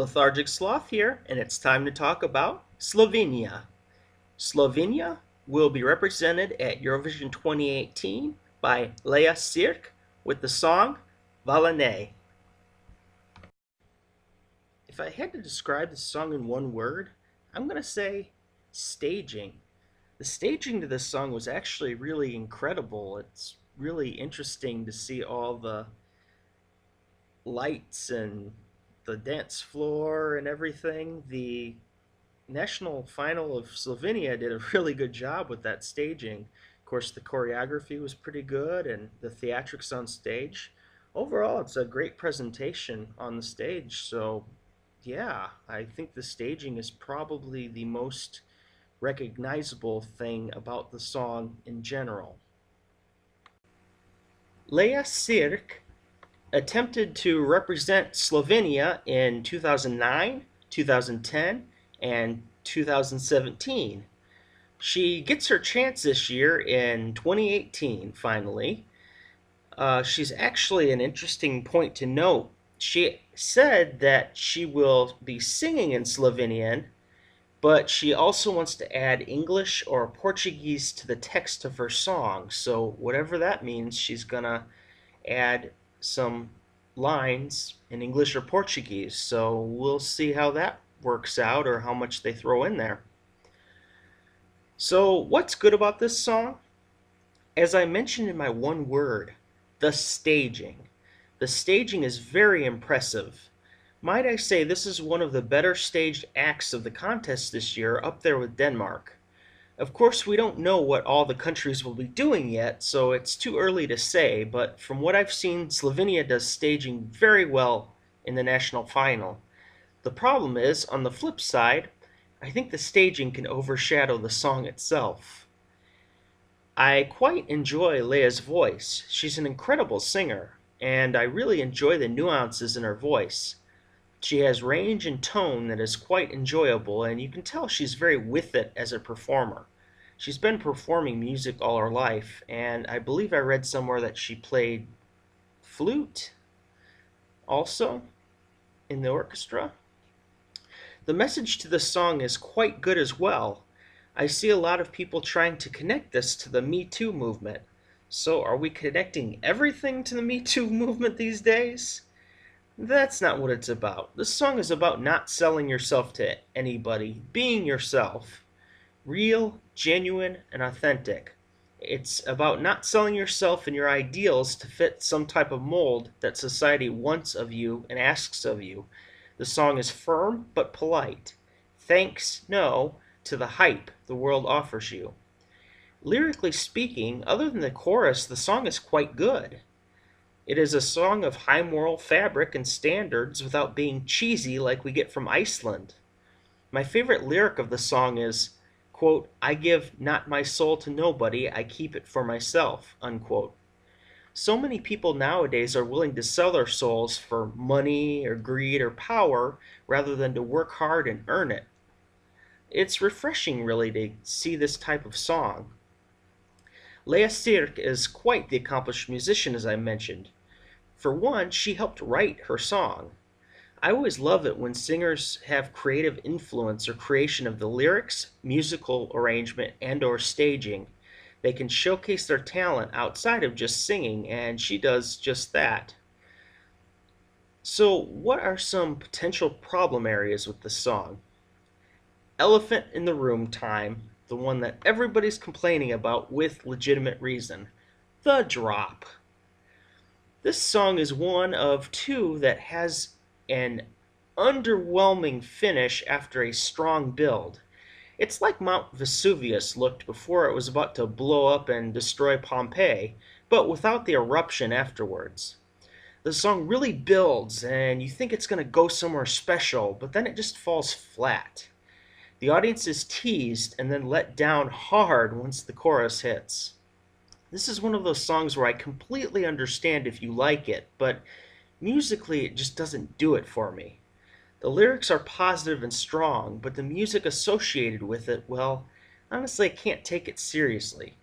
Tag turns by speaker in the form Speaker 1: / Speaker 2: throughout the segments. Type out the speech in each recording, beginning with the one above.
Speaker 1: Lethargic Sloth here, and it's time to talk about Slovenia. Slovenia will be represented at Eurovision 2018 by Lea Sirk with the song Hvala. If I had to describe the song in one word, I'm going to say staging. The staging to this song was actually really incredible. It's really interesting to see all the lights and the dance floor and everything. The national final of Slovenia did a really good job with that staging. Of course, the choreography was pretty good and the theatrics on stage. Overall, it's a great presentation on the stage. So, yeah, I think the staging is probably the most recognizable thing about the song in general. Lea Sirk attempted to represent Slovenia in 2009, 2010, and 2017. She gets her chance this year in 2018, finally. She's actually an interesting point to note. She said that she will be singing in Slovenian, but she also wants to add English or Portuguese to the text of her song. So, whatever that means, she's gonna add some lines in English or Portuguese. So we'll see how that works out or how much they throw in there. So what's good about this song? As I mentioned in my one word, the staging. The staging is very impressive. Might I say this is one of the better staged acts of the contest this year, up there with Denmark. Of course, we don't know what all the countries will be doing yet, so it's too early to say, but from what I've seen, Slovenia does staging very well in the national final. The problem is, on the flip side, I think the staging can overshadow the song itself. I quite enjoy Lea's voice. She's an incredible singer, and I really enjoy the nuances in her voice. She has range and tone that is quite enjoyable, and you can tell she's very with it as a performer. She's been performing music all her life, and I believe I read somewhere that she played flute also in the orchestra. The message to the song is quite good as well. I see a lot of people trying to connect this to the Me Too movement. So are we connecting everything to the Me Too movement these days? That's not what it's about. This song is about not selling yourself to anybody, being yourself. Real, genuine, and authentic. It's about not selling yourself and your ideals to fit some type of mold that society wants of you and asks of you. The song is firm but polite. Thanks, no, to the hype the world offers you. Lyrically speaking, other than the chorus, the song is quite good. It is a song of high moral fabric and standards without being cheesy like we get from Iceland. My favorite lyric of the song is, quote, "I give not my soul to nobody, I keep it for myself," unquote. So many people nowadays are willing to sell their souls for money or greed or power rather than to work hard and earn it. It's refreshing, really, to see this type of song. Lea Sirk is quite the accomplished musician, as I mentioned. For one, she helped write her song. I always love it when singers have creative influence or creation of the lyrics, musical arrangement, and/or staging. They can showcase their talent outside of just singing, and she does just that. So, what are some potential problem areas with this song? Elephant in the room time, the one that everybody's complaining about with legitimate reason. The drop. This song is one of two that has an underwhelming finish after a strong build. It's like Mount Vesuvius looked before it was about to blow up and destroy Pompeii, but without the eruption afterwards. The song really builds, and you think it's going to go somewhere special, but then it just falls flat. The audience is teased and then let down hard once the chorus hits. This is one of those songs where I completely understand if you like it, but musically it just doesn't do it for me. The lyrics are positive and strong, but the music associated with it, well, honestly I can't take it seriously.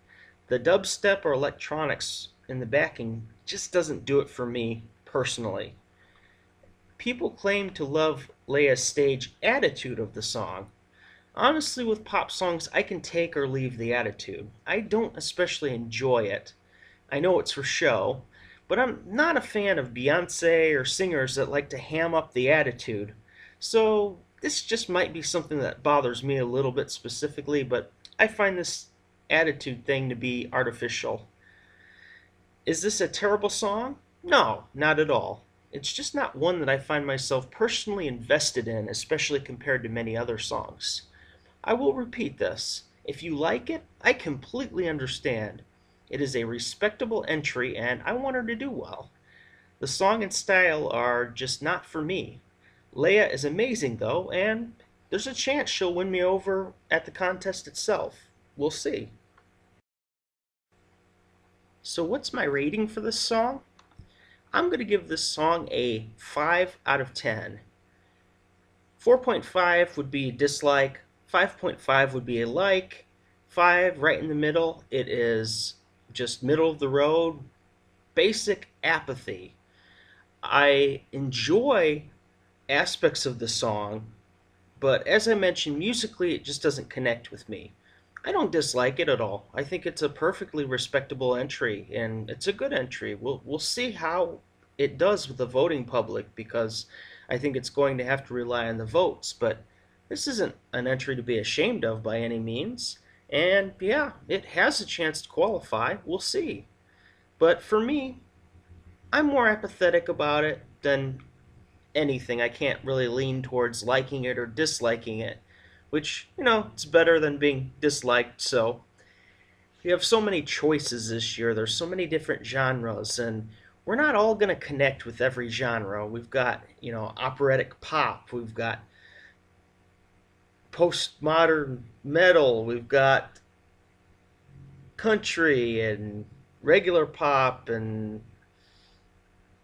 Speaker 1: The dubstep or electronics in the backing just doesn't do it for me personally. People claim to love Lea's stage attitude of the song. Honestly, with pop songs, I can take or leave the attitude. I don't especially enjoy it. I know it's for show, but I'm not a fan of Beyonce or singers that like to ham up the attitude. So, this just might be something that bothers me a little bit specifically, but I find this attitude thing to be artificial. Is this a terrible song? No, not at all. It's just not one that I find myself personally invested in, especially compared to many other songs. I will repeat this. If you like it, I completely understand. It is a respectable entry, and I want her to do well. The song and style are just not for me. Lea is amazing, though, and there's a chance she'll win me over at the contest itself. We'll see. So, what's my rating for this song? I'm going to give this song a 5 out of 10. 4.5 would be dislike, 5.5 would be a like, 5 right in the middle. It is just middle of the road, basic apathy. I enjoy aspects of the song, but as I mentioned, musically it just doesn't connect with me. I don't dislike it at all. I think it's a perfectly respectable entry, and it's a good entry. We'll see how it does with the voting public because I think it's going to have to rely on the votes. But this isn't an entry to be ashamed of by any means. And yeah, it has a chance to qualify. We'll see. But for me, I'm more apathetic about it than anything. I can't really lean towards liking it or disliking it, which, it's better than being disliked. So we have so many choices this year. There's so many different genres, and we're not all going to connect with every genre. We've got, operatic pop. We've got postmodern metal. We've got country and regular pop and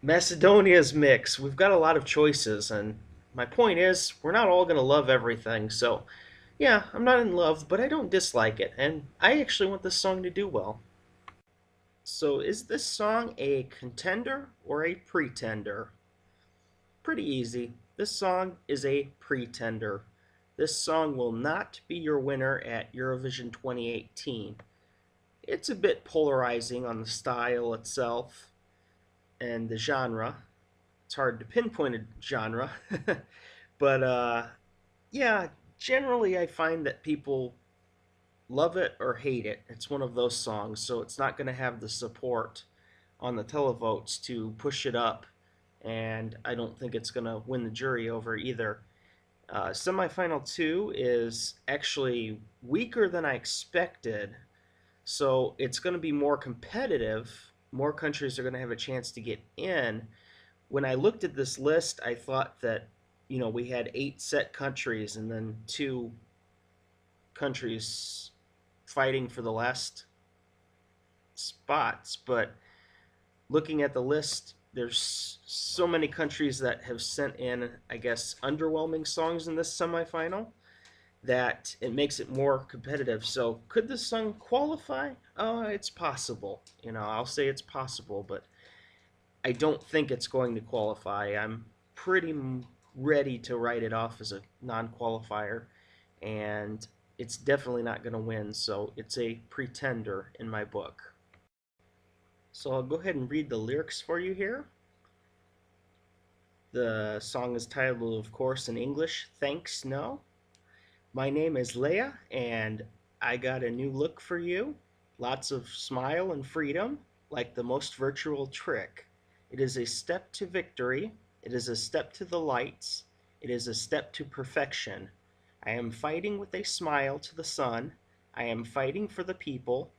Speaker 1: Macedonia's mix. We've got a lot of choices, and my point is, we're not all going to love everything. So, yeah, I'm not in love, but I don't dislike it, and I actually want this song to do well. So, is this song a contender or a pretender? Pretty easy. This song is a pretender. This song will not be your winner at Eurovision 2018. It's a bit polarizing on the style itself and the genre. It's hard to pinpoint a genre, but yeah, generally I find that people love it or hate it. It's one of those songs, so it's not going to have the support on the televotes to push it up, and I don't think it's going to win the jury over either. Semifinal 2 is actually weaker than I expected, so it's going to be more competitive. More countries are going to have a chance to get in. When I looked at this list, I thought that, we had 8 set countries and then 2 countries fighting for the last spots. But looking at the list, there's so many countries that have sent in, I guess, underwhelming songs in this semifinal that it makes it more competitive. So could this song qualify? It's possible. I'll say it's possible, but I don't think it's going to qualify. I'm pretty ready to write it off as a non-qualifier, and it's definitely not going to win, so it's a pretender in my book. So I'll go ahead and read the lyrics for you here. The song is titled, of course, in English, Thanks No. My name is Lea, and I got a new look for you. Lots of smile and freedom, like the most virtual trick. It is a step to victory. It is a step to the lights. It is a step to perfection. I am fighting with a smile to the sun. I am fighting for the people.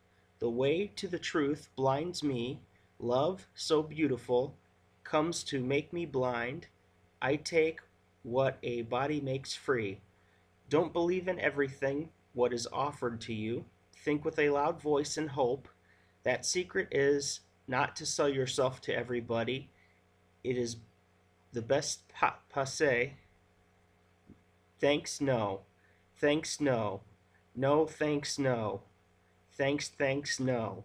Speaker 1: The way to the truth blinds me. Love, so beautiful, comes to make me blind. I take what a body makes free. Don't believe in everything what is offered to you. Think with a loud voice and hope. That secret is not to sell yourself to everybody. It is the best passe. Thanks, no. Thanks, no. No, thanks, no. Thanks, no.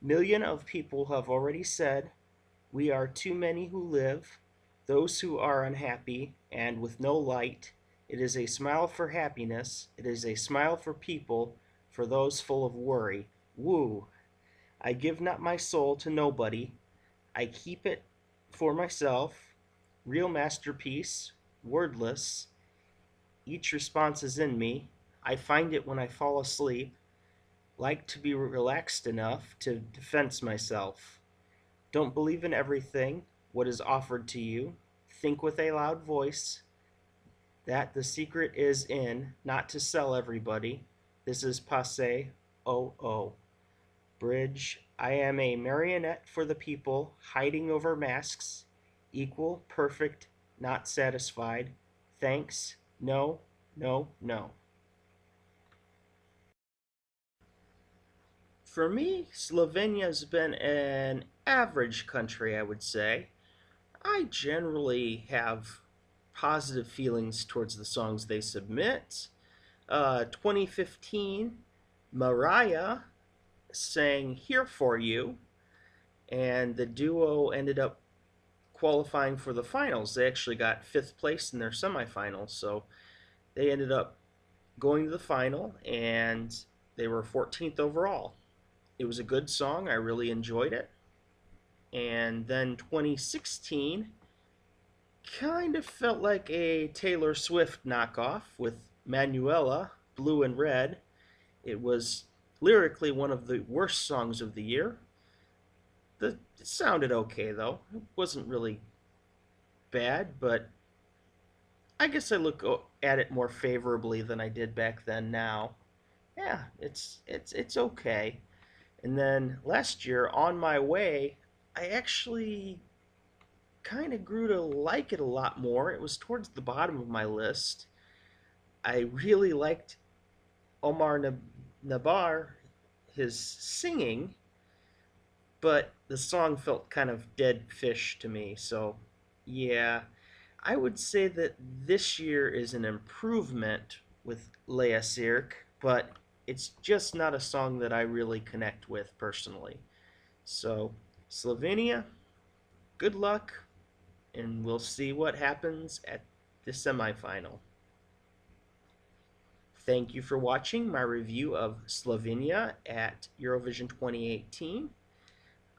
Speaker 1: Million of people have already said, we are too many who live. those who are unhappy and with no light. It is a smile for happiness. It is a smile for people, for those full of worry. Woo! I give not my soul to nobody. I keep it for myself. Real masterpiece, wordless. Each response is in me. I find it when I fall asleep. Like to be relaxed enough to defense myself. Don't believe in everything, what is offered to you. Think with a loud voice that the secret is in not to sell everybody. This is passe. Oh, oh. Bridge. I am a marionette for the people, hiding over masks. Equal, perfect, not satisfied. Thanks. No, no, no. For me, Slovenia's been an average country, I would say. I generally have positive feelings towards the songs they submit. 2015, Mariah sang Here For You, and the duo ended up qualifying for the finals. They actually got 5th place in their semifinals, so they ended up going to the final, and they were 14th overall. It was a good song. I really enjoyed it. And then 2016 kind of felt like a Taylor Swift knockoff with Manuela, Blue and Red. It was lyrically one of the worst songs of the year. It sounded okay though. It wasn't really bad, but I guess I look at it more favorably than I did back then now. Yeah, it's okay. And then last year, On My Way, I actually kind of grew to like it a lot more. It was towards the bottom of my list. I really liked Omar Naber, his singing, but the song felt kind of dead fish to me. So, yeah, I would say that this year is an improvement with Lea Sirk, but it's just not a song that I really connect with personally. So, Slovenia, good luck, and we'll see what happens at the semifinal. Thank you for watching my review of Slovenia at Eurovision 2018.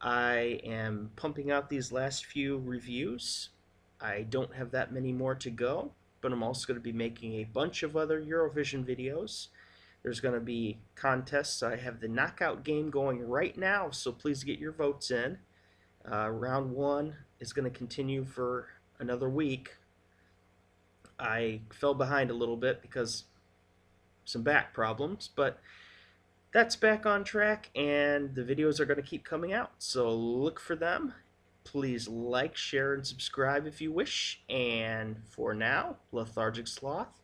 Speaker 1: I am pumping out these last few reviews. I don't have that many more to go, but I'm also going to be making a bunch of other Eurovision videos. There's going to be contests. I have the knockout game going right now, so please get your votes in. Round 1 is going to continue for another week. I fell behind a little bit because some back problems, but that's back on track, and the videos are going to keep coming out, so look for them. Please like, share, and subscribe if you wish, and for now, Lethargic Sloth